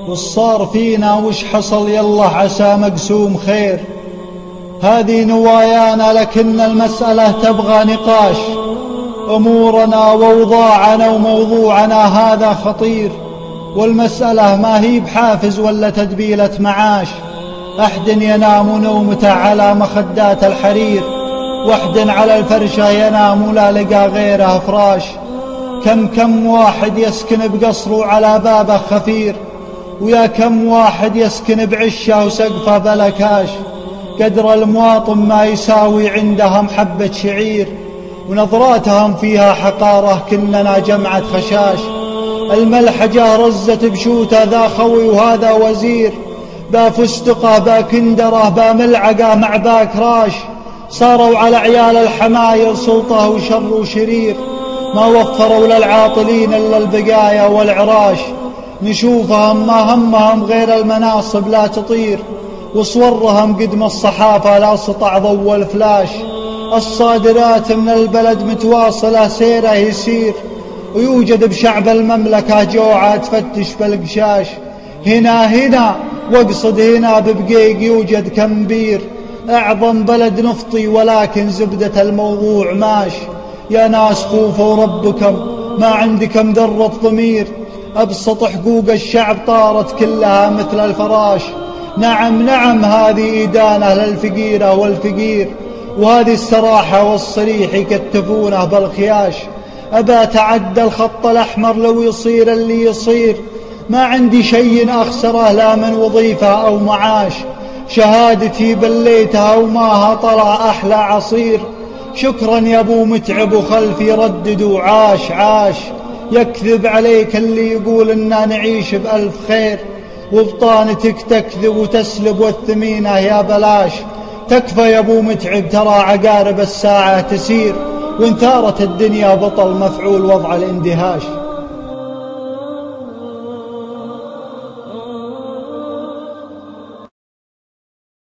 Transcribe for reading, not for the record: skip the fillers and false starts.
وش صار فينا وش حصل يلا عسى مقسوم خير. هذه نوايانا لكن المسألة تبغى نقاش، أمورنا وأوضاعنا وموضوعنا هذا خطير، والمسألة ما هي بحافز ولا تدبيلة معاش. أحد ينام نومته على مخدات الحرير، وحد على الفرشة ينام ولا لقى غيره فراش. كم واحد يسكن بقصره على بابه خفير، ويا كم واحد يسكن بعشه وسقفه بلكاش. قدر المواطن ما يساوي عندهم حبة شعير، ونظراتهم فيها حقارة كننا جمعة خشاش. الملحجة رزت بشوته ذا خوي وهذا وزير، با فستقه با كندره با ملعقه مع با كراش. صاروا على عيال الحمايل سلطة وشر وشرير، ما وفروا للعاطلين إلا البقايا والعراش. نشوفهم ما همهم غير المناصب لا تطير، وصورهم قدم الصحافة لا سطع ضو الفلاش. الصادرات من البلد متواصلة سيره يسير، ويوجد بشعب المملكة جوعة تفتش بالقشاش. هنا واقصد هنا ببقيق يوجد كمبير، أعظم بلد نفطي ولكن زبدة الموضوع ماش. يا ناس خوفوا ربكم ما عندكم ذرة ضمير، أبسط حقوق الشعب طارت كلها مثل الفراش. نعم هذه إدانة للفقيرة والفقير، وهذه السراحة والصريح يكتفونه بالخياش. أبا تعدى الخط الأحمر لو يصير اللي يصير، ما عندي شيء أخسره لا من وظيفة أو معاش. شهادتي بليتها وماها طلع أحلى عصير. شكرا يا أبو متعب وخلف يرددوا عاش. يكذب عليك اللي يقول إننا نعيش بألف خير، وبطانتك تكذب وتسلب والثمينة يا بلاش. تكفى يا أبو متعب ترى عقارب الساعة تسير، وانثارت الدنيا بطل مفعول وضع الاندهاش.